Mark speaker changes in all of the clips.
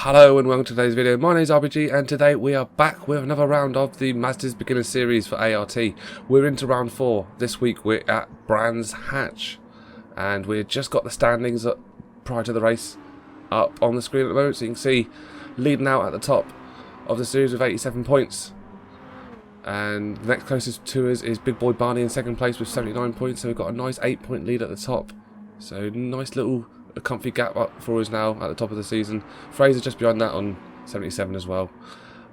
Speaker 1: Hello and welcome to today's video. My name is ArbieG and today we are back with another round of the Mazda Beginners Series for ART. We're into round 4. This week we're at Brands Hatch and we've just got the standings up prior to the race up on the screen at the moment, so you can see leading out at the top of the series with 87 points. And the next closest to us is Big Boy Barney in second place with 79 points, so we've got a nice 8-point lead at the top. So nice little a comfy gap up for us now at the top of the season. Fraser just behind that on 77 as well.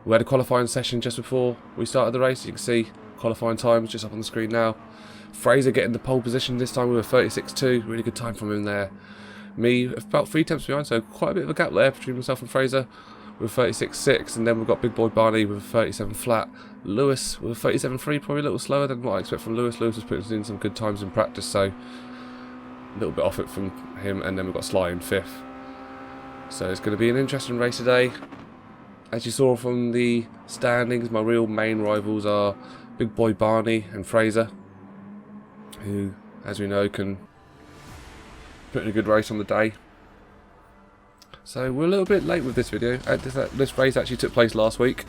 Speaker 1: We had a qualifying session just before we started the race. You can see qualifying times just up on the screen now. Fraser getting the pole position this time with a 36.2. Really good time from him there. Me about 3 tenths behind, so quite a bit of a gap there between myself and Fraser with 36.6, and then we've got Big Boy Barney with a 37 flat. Lewis with a 37.3, probably a little slower than what I expect from Lewis. Lewis was putting in some good times in practice, so a little bit off it from him. And then we've got Sly in 5th. So it's going to be an interesting race today. As you saw from the standings, my real main rivals are Big Boy Barney and Fraser, who, as we know, can put in a good race on the day. So we're a little bit late with this video. This race actually took place last week.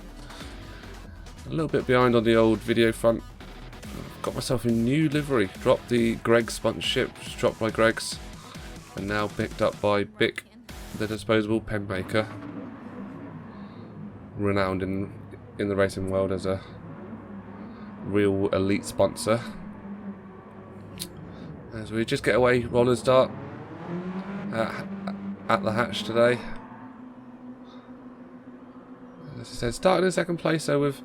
Speaker 1: A little bit behind on the old video front. Got myself a new livery. Dropped the Greg's sponsorship, dropped by Greg's, and now picked up by Bic, the disposable pen maker, renowned in the racing world as a real elite sponsor. As we just get away, roller start at the hatch today. As I said, starting in second place, so we've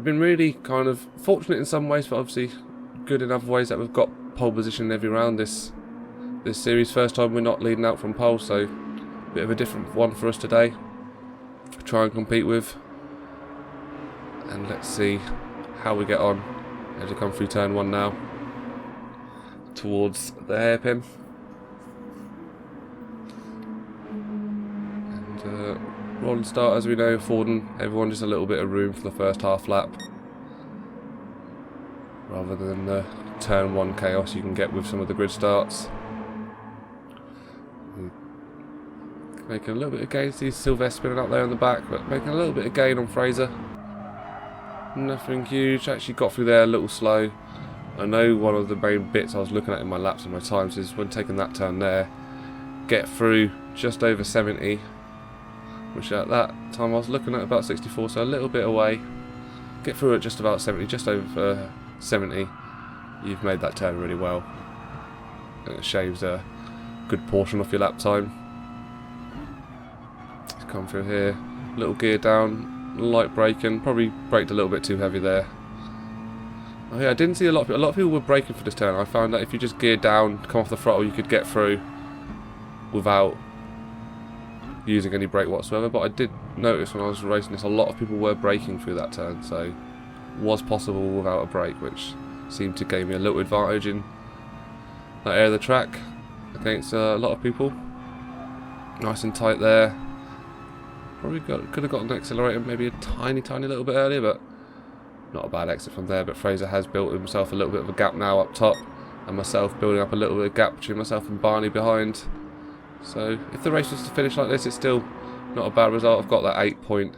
Speaker 1: been really kind of fortunate in some ways, but obviously good in other ways that we've got pole position every round this series. First time we're not leading out from pole, so a bit of a different one for us today to try and compete with. And let's see how we get on as we come through turn 1 now towards the hairpin. And roll and start, as we know, affording everyone just a little bit of room for the first half lap, rather than the turn 1 chaos you can get with some of the grid starts. Making a little bit of gain. See Sylvester spinning up there in the back, but making a little bit of gain on Fraser. Nothing huge. Actually got through there a little slow. I know one of the main bits I was looking at in my laps and my times is when taking that turn there, get through just over 70. Which at that time I was looking at about 64, so a little bit away. Get through at just about 70, just over 70. You've made that turn really well. And it shaves a good portion off your lap time. Let's come through here. Little gear down, light braking. Probably braked a little bit too heavy there. Oh yeah, I didn't see a lot of people were braking for this turn. I found that if you just geared down, come off the throttle, you could get through without using any brake whatsoever. But I did notice when I was racing this, a lot of people were braking through that turn, so it was possible without a brake, which seemed to give me a little advantage in that area of the track against a lot of people. Nice and tight there. Probably could have got an accelerator maybe a tiny little bit earlier, but not a bad exit from there. But Fraser has built himself a little bit of a gap now up top, and myself building up a little bit of gap between myself and Barney behind. So if the race was to finish like this, it's still not a bad result. I've got that 8-point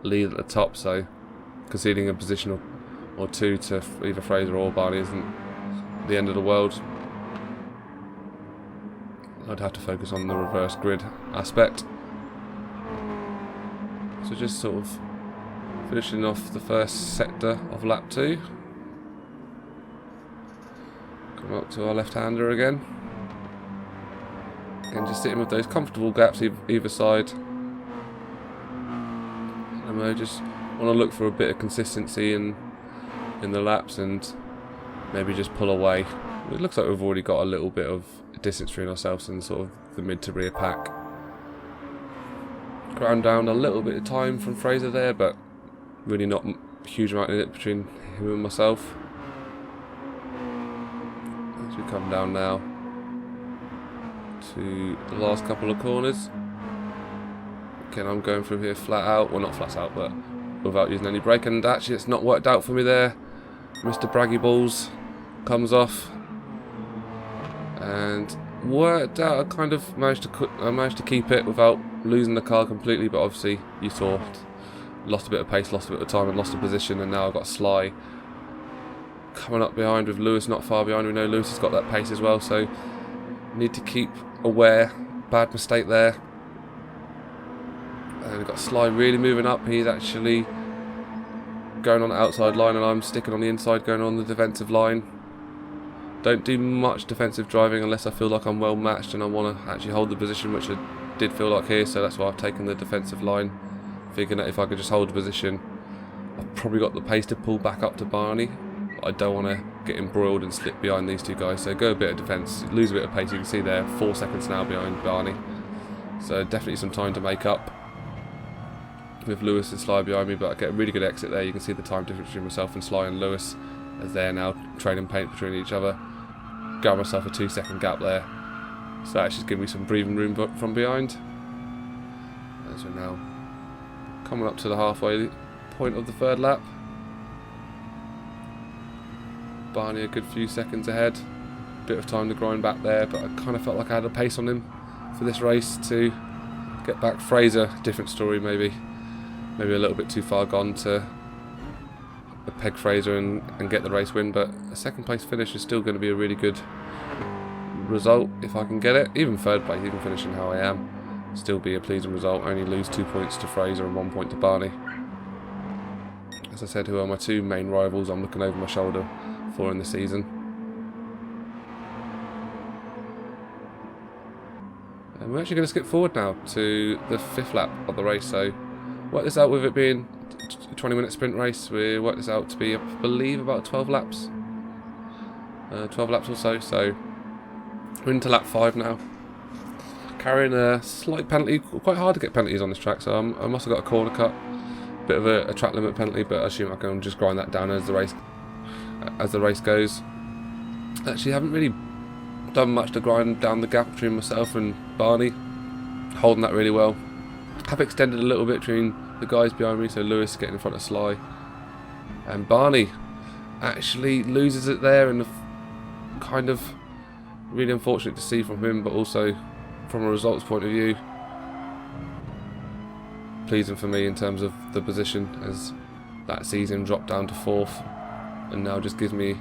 Speaker 1: lead at the top, so conceding a position or two to either Fraser or Barney isn't the end of the world. I'd have to focus on the reverse grid aspect. So just sort of finishing off the first sector of lap 2. Come up to our left-hander again. And just sitting with those comfortable gaps either side. And I just want to look for a bit of consistency in the laps and maybe just pull away. It looks like we've already got a little bit of distance between ourselves and sort of the mid to rear pack. Ground down a little bit of time from Fraser there, but really not a huge amount in it between him and myself. As we come down now to the last couple of corners. Again, I'm going through here flat out, well not flat out, but without using any brake, and actually it's not worked out for me there. Mr. Braggy Balls comes off, and worked out. I kind of managed to keep it without losing the car completely, but obviously you saw, lost a bit of pace, lost a bit of time, and lost a position, and now I've got Sly coming up behind with Lewis not far behind. We know Lewis has got that pace as well, so need to keep aware. Bad mistake there. And we've got Sly really moving up. He's actually going on the outside line, and I'm sticking on the inside, going on the defensive line. Don't do much defensive driving unless I feel like I'm well matched and I want to actually hold the position, which I did feel like here, so that's why I've taken the defensive line, thinking that if I could just hold the position, I've probably got the pace to pull back up to Barney. I don't want to get embroiled and slip behind these two guys, so go a bit of defence, lose a bit of pace. You can see there, 4 seconds now behind Barney, so definitely some time to make up with Lewis and Sly behind me, but I get a really good exit there. You can see the time difference between myself and Sly and Lewis as they're now trading paint between each other. Got myself a 2-second gap there, so that actually gives me some breathing room from behind. As we're now coming up to the halfway point of the third lap. Barney a good few seconds ahead. Bit of time to grind back there, but I kind of felt like I had a pace on him for this race to get back. Fraser, different story maybe. Maybe a little bit too far gone to peg Fraser and get the race win, but a second place finish is still going to be a really good result if I can get it. Even third place, even finishing how I am, still be a pleasing result. Only lose 2 points to Fraser and 1 point to Barney. As I said, who are my two main rivals I'm looking over my shoulder for in the season. And we're actually going to skip forward now to the 5th lap of the race, so work this out with it being a 20-minute sprint race. We worked this out to be, I believe, about 12 laps. 12 laps or so, so we're into lap 5 now. Carrying a slight penalty. Quite hard to get penalties on this track, so I must have got a corner cut. Bit of a track limit penalty, but I assume I can just grind that down as the race goes. Actually, haven't really done much to grind down the gap between myself and Barney. Holding that really well. Have extended a little bit between the guys behind me, so Lewis getting in front of Sly. And Barney actually loses it there, and kind of really unfortunate to see from him, but also from a results point of view, pleasing for me in terms of the position, as that season dropped down to 4th, and now just gives me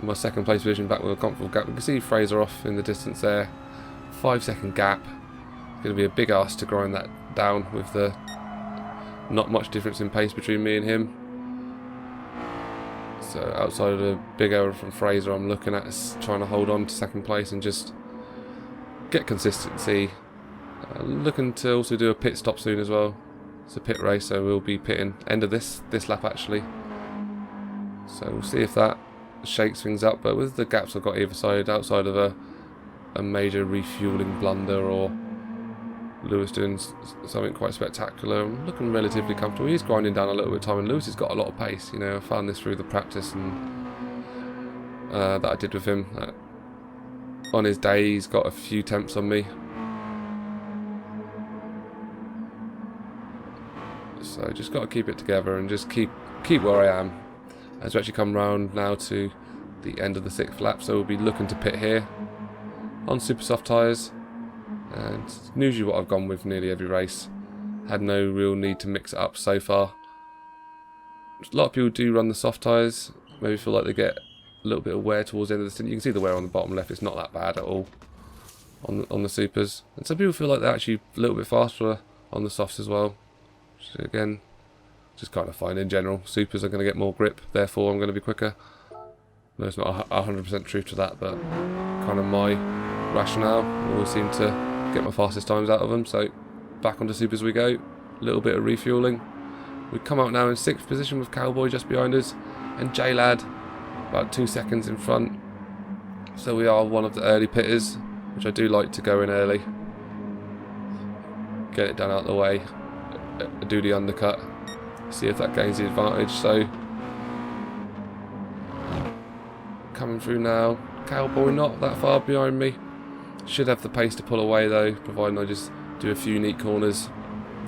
Speaker 1: my 2nd place position back with a comfortable gap. You can see Fraser off in the distance there. 5-second gap. It's going to be a big ask to grind that down with the not much difference in pace between me and him. So outside of the big error from Fraser, I'm looking at trying to hold on to 2nd place and just get consistency. Looking to also do a pit stop soon as well. It's a pit race, so we'll be pitting end of this lap actually. So we'll see if that shakes things up. But with the gaps I've got either side, outside of a major refueling blunder or Lewis doing something quite spectacular, I'm looking relatively comfortable. He's grinding down a little bit of time, and Lewis has got a lot of pace. You know, I found this through the practice and that I did with him. On his day, he's got a few temps on me. So just got to keep it together and just keep where I am. As we actually come round now to the end of the 6th lap, so we'll be looking to pit here on super soft tyres. And it's usually what I've gone with nearly every race. Had no real need to mix it up so far. A lot of people do run the soft tyres. Maybe feel like they get a little bit of wear towards the end of the stint. You can see the wear on the bottom left. It's not that bad at all on the supers. And some people feel like they're actually a little bit faster on the softs as well. So again, just kind of fine in general. Supers are going to get more grip, therefore I'm going to be quicker. No, it's not 100% truth to that, but kind of my rationale. Always seem to get my fastest times out of them. So back onto supers we go. A little bit of refueling. We come out now in 6th position with Cowboy just behind us, and J-Lad about 2 seconds in front. So we are one of the early pitters, which I do like to go in early. Get it done out of the way. Do the undercut. See if that gains the advantage. So coming through now. Cowboy not that far behind me. Should have the pace to pull away though, providing I just do a few neat corners.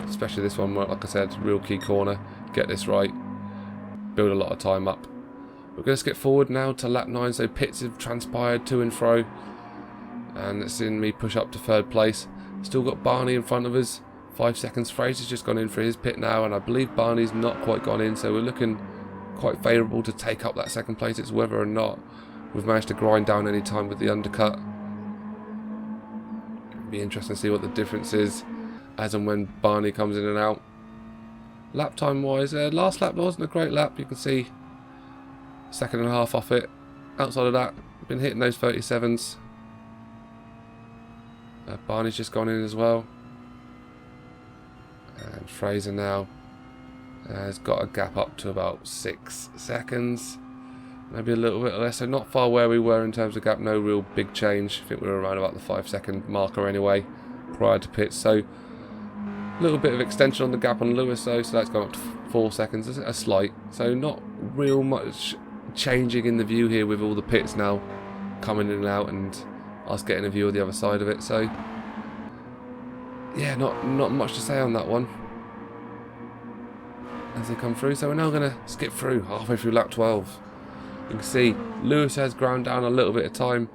Speaker 1: Especially this one, like I said, real key corner. Get this right. Build a lot of time up. We're going to skip forward now to lap 9, so pits have transpired to and fro. And it's seen me push up to 3rd place. Still got Barney in front of us. 5 seconds. Fraser's just gone in for his pit now, and I believe Barney's not quite gone in, so we're looking quite favourable to take up that 2nd place. It's whether or not we've managed to grind down any time with the undercut. It'll be interesting to see what the difference is as and when Barney comes in and out. Lap time wise, last lap wasn't a great lap. You can see 2.5 off it. Outside of that, been hitting those 37s. Barney's just gone in as well. And Fraser now has got a gap up to about 6 seconds. Maybe a little bit less, so not far where we were in terms of gap, no real big change. I think we were around about the 5-second marker anyway, prior to pits. So a little bit of extension on the gap on Lewis though, so that's gone up to 4 seconds, a slight. So not real much changing in the view here with all the pits now coming in and out and us getting a view of the other side of it. So yeah, not much to say on that one as they come through. So we're now going to skip through halfway through lap 12. You can see Lewis has ground down a little bit of time.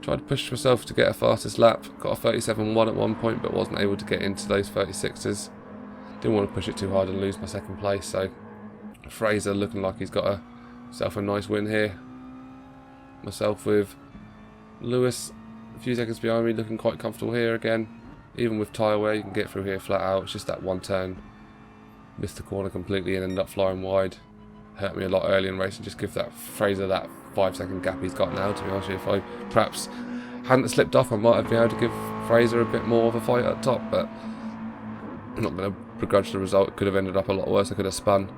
Speaker 1: Tried to push myself to get a fastest lap. Got a 37.1 at one point, but wasn't able to get into those 36s. Didn't want to push it too hard and lose my 2nd place. So Fraser looking like he's got himself a nice win here. Myself with Lewis a few seconds behind me, looking quite comfortable here again. Even with tyre wear, you can get through here flat out. It's just that one turn. Missed the corner completely and ended up flying wide. Hurt me a lot early in racing. Just give that Fraser that 5-second gap he's got now, to be honest with you. If I perhaps hadn't slipped off, I might have been able to give Fraser a bit more of a fight at the top, but I'm not going to begrudge the result. It could have ended up a lot worse. I could have spun.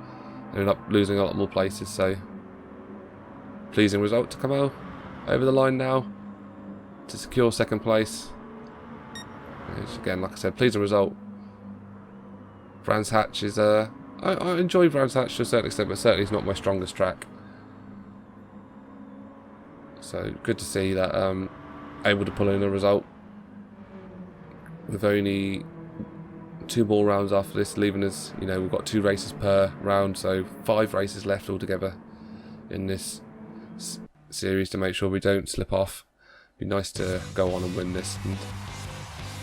Speaker 1: Ended up losing a lot more places, so pleasing result to come out over the line now to secure 2nd place. Which again, like I said, pleasing result. Brands Hatch is I enjoy Brands Hatch to a certain extent, but certainly it's not my strongest track. So good to see that able to pull in a result with only 2 more rounds after this, leaving us, you know, we've got 2 races per round, so 5 races left altogether in this series to make sure we don't slip off. Be nice to go on and win this. And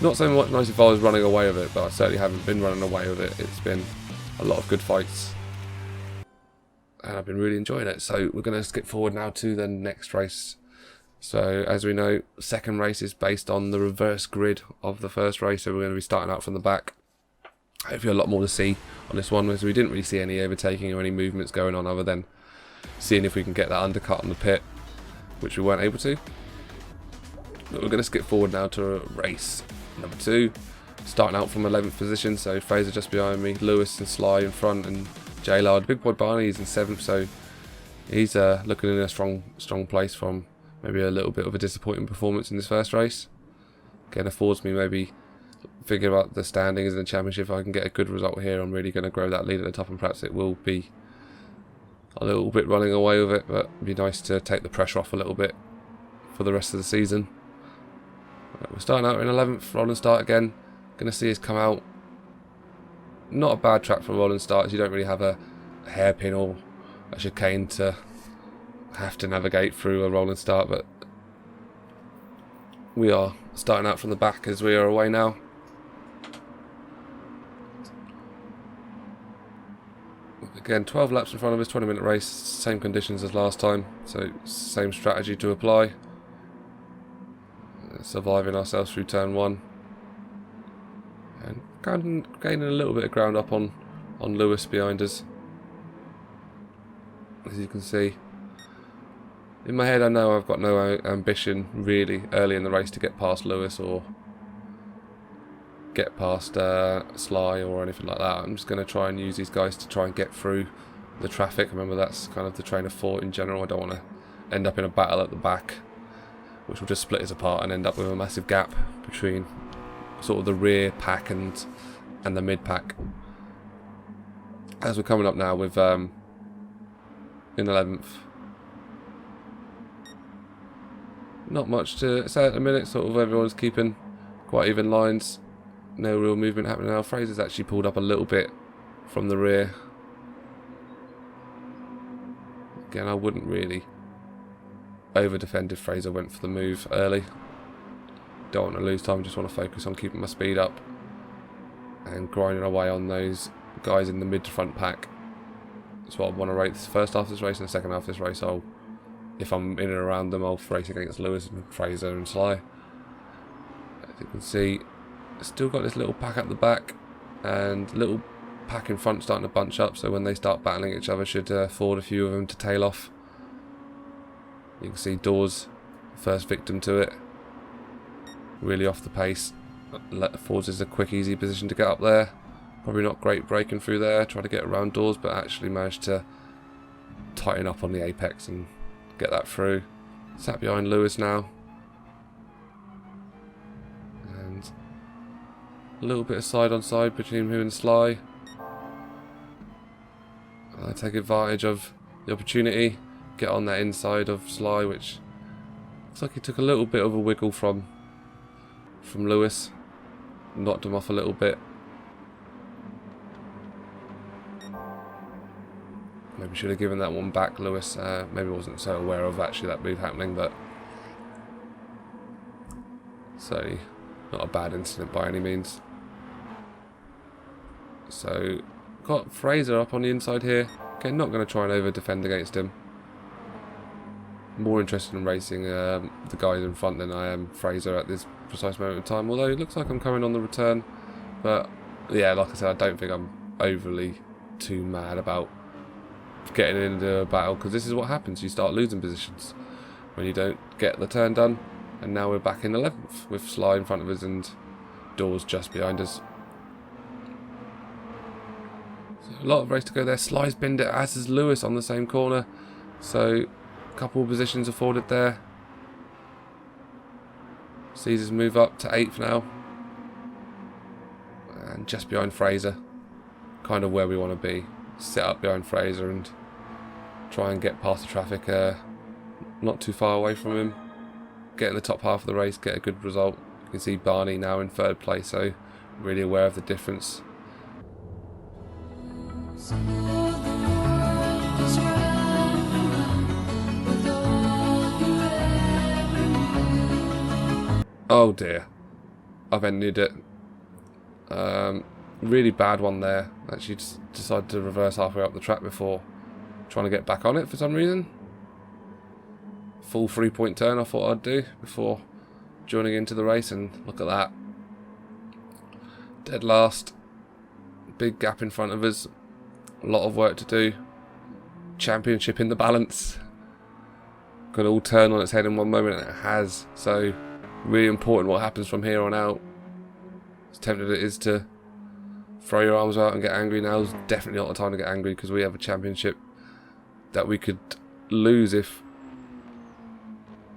Speaker 1: not so much nice if I was running away with it, but I certainly haven't been running away with it. It's been a lot of good fights and I've been really enjoying it. So we're going to skip forward now to the next race. So as we know, 2nd race is based on the reverse grid of the 1st race, so we're going to be starting out from the back. Hopefully a lot more to see on this one, as we didn't really see any overtaking or any movements going on other than seeing if we can get that undercut on the pit, which we weren't able to. But we're going to skip forward now to race number 2, starting out from 11th position. So Fraser just behind me, Lewis and Sly in front, and J-Lard. Big boy Barney is in 7th, so he's looking in a strong place from maybe a little bit of a disappointing performance in this 1st race. Again, affords me maybe thinking about the standings in the championship. If I can get a good result here, I'm really going to grow that lead at the top, and perhaps it will be a little bit running away with it, but it'd be nice to take the pressure off a little bit for the rest of the season. We're starting out in 11th, rolling start again. Going to see us come out. Not a bad track for rolling starts. You don't really have a hairpin or a chicane to have to navigate through a rolling start, but we are starting out from the back as we are away now. Again, 12 laps in front of us, 20-minute race, same conditions as last time, so same strategy to apply. Surviving ourselves through turn 1 and gaining a little bit of ground up on Lewis behind us. As you can see, in my head I know I've got no ambition really early in the race to get past Lewis or get past Sly or anything like that. I'm just going to try and use these guys to try and get through the traffic. Remember, that's kind of the train of thought in general. I don't want to end up in a battle at the back, which will just split us apart and end up with a massive gap between sort of the rear pack and the mid pack. As we're coming up now with in 11th, not much to say at the minute. Sort of everyone's keeping quite even lines. No real movement happening now. Fraser's actually pulled up a little bit from the rear. Again, I wouldn't really over defended. Fraser went for the move early. Don't want to lose time, just want to focus on keeping my speed up and grinding away on those guys in the mid to front pack. That's what I want to race first half of this race, and the second half of this race if I'm in and around them, I'll race against Lewis and Fraser and Sly. As you can see, still got this little pack at the back and little pack in front starting to bunch up, so when they start battling each other should afford a few of them to tail off. You can see Dawes, first victim to it, really off the pace. Affords is a quick easy position to get up there. Probably not great breaking through there, try to get around Dawes, but actually managed to tighten up on the apex and get that through. Sat behind Lewis now, and a little bit of side on side between him and Sly. I take advantage of the opportunity, get on that inside of Sly, which looks like he took a little bit of a wiggle from Lewis, knocked him off a little bit. Maybe should have given that one back, Lewis. Maybe wasn't so aware of actually that move happening, but certainly not a bad incident by any means. So got Fraser up on the inside here. Okay, not going to try and over defend against him. More interested in racing the guys in front than I am Fraser at this precise moment in time. Although it looks like I'm coming on the return, but yeah, like I said, I don't think I'm overly too mad about getting into a battle, because this is what happens. You start losing positions when you don't get the turn done, and now we're back in 11th with Sly in front of us and Dawes just behind us. So a lot of race to go there. Sly's binned it, as is Lewis on the same corner, so a couple of positions afforded there. Sees us move up to 8th now, and just behind Fraser, kind of where we want to be. Sit up behind Fraser and try and get past the traffic, not too far away from him, get in the top half of the race, get a good result. You can see Barney now in 3rd place, so really aware of the difference. Oh dear, I've ended it. Really bad one there. Actually just decided to reverse halfway up the track before trying to get back on it for some reason. Full 3-point turn I thought I'd do before joining into the race, and look at that. Dead last. Big gap in front of us. A lot of work to do. Championship in the balance. Could all turn on its head in one moment, and it has. So really important what happens from here on out. As tempted it is to throw your arms out and get angry, now's definitely not the time to get angry, because we have a championship that we could lose if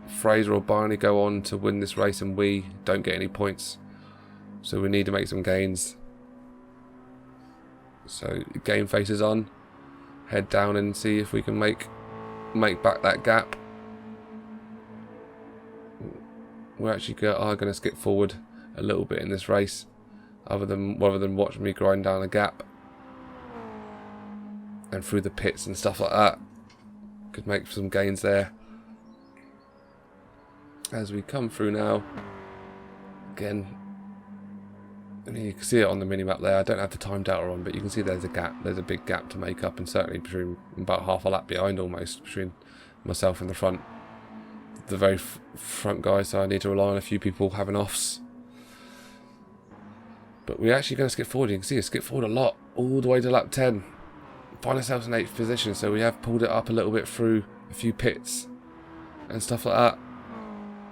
Speaker 1: Fraser or Barney go on to win this race and we don't get any points. So we need to make some gains. So game faces on, head down and see if we can make back that gap. We're actually are going to skip forward a little bit in this race, rather than watch me grind down a gap and through the pits and stuff like that. Could make some gains there. As we come through now, again, and you can see it on the mini-map there. I don't have the time data on, but you can see there's a gap. There's a big gap to make up, and certainly between about half a lap behind almost, between myself and the front. The very front guys, so I need to rely on a few people having offs. But we're actually going to skip forward. You can see us skip forward a lot, all the way to lap 10. Find ourselves in 8th position, so we have pulled it up a little bit through a few pits and stuff like that.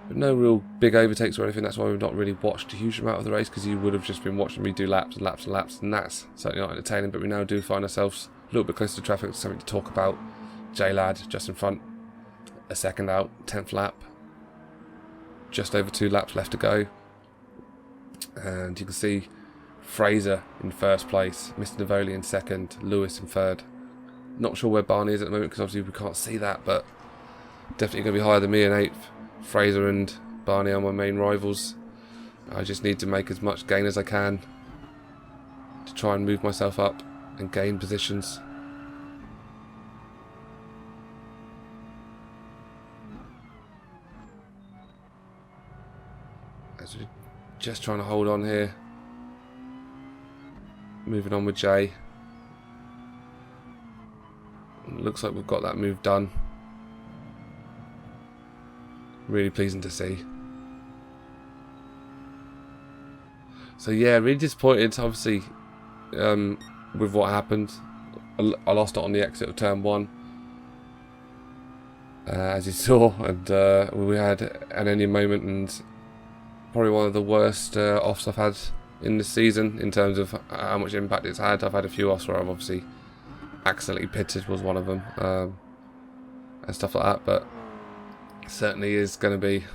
Speaker 1: But no real big overtakes or anything. That's why we've not really watched a huge amount of the race, because you would have just been watching me do laps and laps and laps, and that's certainly not entertaining. But we now do find ourselves a little bit closer to traffic, something to talk about. J-Lad just in front, a second out, 10th lap. Just over 2 laps left to go. And you can see Fraser in 1st place, Mr. Navoli in 2nd, Lewis in 3rd. Not sure where Barney is at the moment, because obviously we can't see that, but definitely going to be higher than me in 8th. Fraser and Barney are my main rivals. I just need to make as much gain as I can to try and move myself up and gain positions. Just trying to hold on here. Moving on with Jay. Looks like we've got that move done. Really pleasing to see. So yeah, really disappointed obviously with what happened. I lost it on the exit of turn 1. As you saw, and we had an any moment, and probably one of the worst offs I've had in this season in terms of how much impact it's had. I've had a few offs where I've obviously accidentally pitted, was one of them, and stuff like that, but it certainly is going to be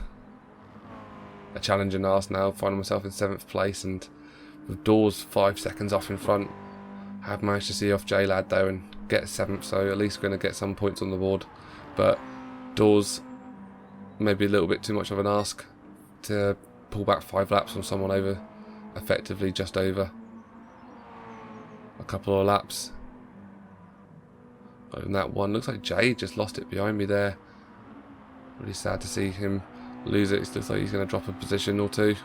Speaker 1: a challenging ask now, finding myself in 7th place, and with Doors 5 seconds off in front. I have managed to see off J-Lad though and get 7th, so at least we're going to get some points on the board, but Doors maybe a little bit too much of an ask to pull back 5 laps from someone over, effectively just over a couple of laps. In that one, looks like Jay just lost it behind me there. Really sad to see him lose it. It looks like he's going to drop a position or 2.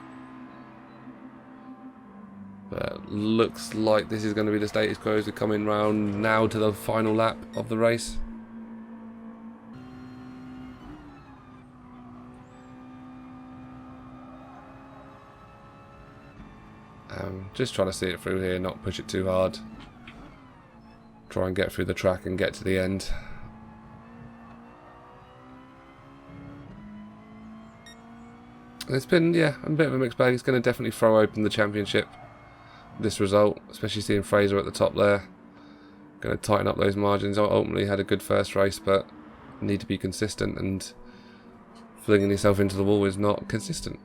Speaker 1: But looks like this is going to be the status quo as we come in round now to the final lap of the race. Just trying to see it through here, not push it too hard. Try and get through the track and get to the end. It's been, yeah, a bit of a mixed bag. It's going to definitely throw open the championship, this result, especially seeing Fraser at the top there. Going to tighten up those margins. I ultimately had a good first race, but need to be consistent, and flinging yourself into the wall is not consistent.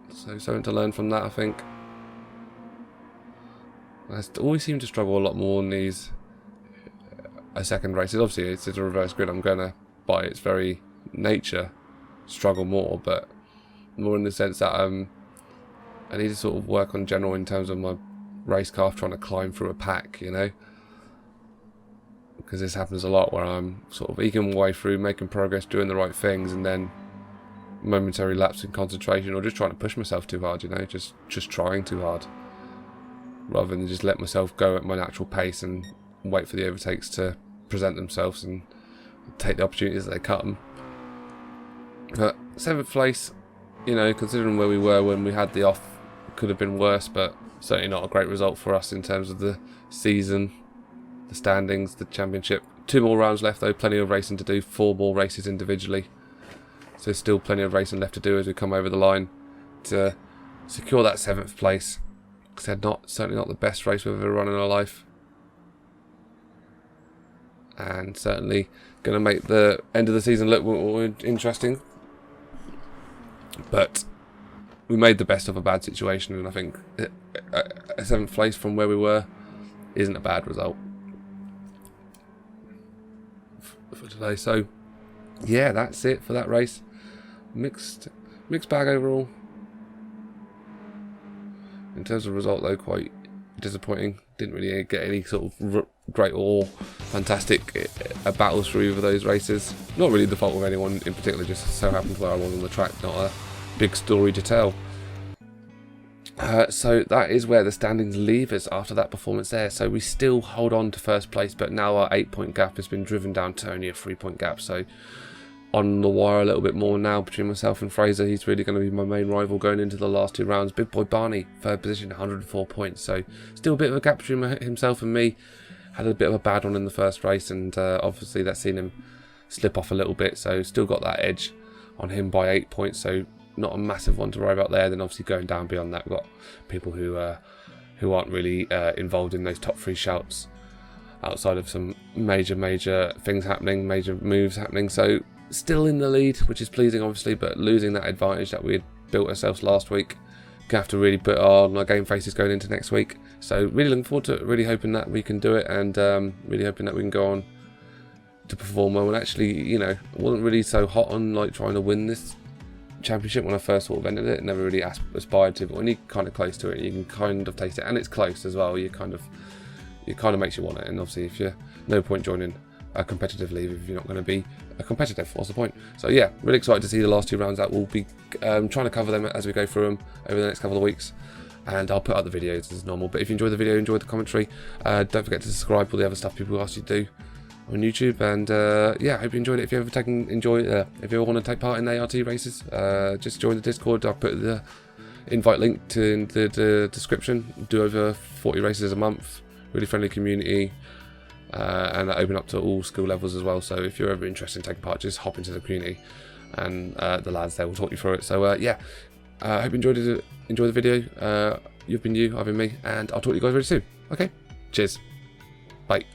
Speaker 1: So something to learn from that, I think. I always seem to struggle a lot more in these second races. Obviously, it's a reverse grid. I'm going to, by its very nature, struggle more, but more in the sense that I need to sort of work on general in terms of my race car, trying to climb through a pack, you know, because this happens a lot where I'm sort of eking my way through, making progress, doing the right things, and then momentary lapse in concentration, or just trying to push myself too hard, you know, just trying too hard, rather than just let myself go at my natural pace and wait for the overtakes to present themselves and take the opportunities as they come. But 7th place, you know, considering where we were when we had the off, could have been worse, but certainly not a great result for us in terms of the season, the standings, the championship. 2 more rounds left though, plenty of racing to do, 4 more races individually. So still plenty of racing left to do as we come over the line to secure that 7th place. Like I said, certainly not the best race we've ever run in our life. And certainly going to make the end of the season look more interesting. But we made the best of a bad situation, and I think a 7th place from where we were isn't a bad result for today. So yeah, that's it for that race. Mixed bag overall. In terms of result though, quite disappointing. Didn't really get any sort of great or fantastic battles through either of those races. Not really the fault of anyone in particular, just so happened where I was on the track, not a big story to tell. So that is where the standings leave us after that performance there. So we still hold on to first place, but now our 8-point gap has been driven down to only a 3-point gap. So on the wire a little bit more now between myself and Fraser. He's really going to be my main rival going into the last 2 rounds. Big boy Barney, 3rd position, 104 points. So still a bit of a gap between himself and me. Had a bit of a bad one in the first race, and obviously that's seen him slip off a little bit. So still got that edge on him by 8 points. So not a massive one to worry about there. Then obviously going down beyond that, we've got people who aren't really involved in those top 3 shouts outside of some major things happening, major moves happening. So still in the lead, which is pleasing obviously, but losing that advantage that we had built ourselves last week. Gonna have to really put on our game faces going into next week. So really looking forward to it, really hoping that we can do it, and really hoping that we can go on to perform well. And actually, you know, I wasn't really so hot on like trying to win this championship when I first sort of entered it. Never really aspired to, but when you're kind of close to it, you can kind of taste it, and it's close as well. It kind of makes you want it. And obviously, if you're no point joining a competitive league if you're not going to be competitive. What's the point? So yeah, really excited to see the last 2 rounds out. We'll be trying to cover them as we go through them over the next couple of weeks. And I'll put out the videos as normal. But if you enjoy the video, enjoy the commentary, don't forget to subscribe for all the other stuff people ask you to do on YouTube. And yeah, I hope you enjoyed it. If you ever if you ever want to take part in the ART races, just join the Discord. I'll put the invite link to in the description. Do over 40 races a month. Really friendly community, and I open up to all skill levels as well. So if you're ever interested in taking part, just hop into the community, and the lads there will talk you through it. So yeah, I hope you enjoy the video. You've been you, I've been me, and I'll talk to you guys very soon. Okay, cheers, bye.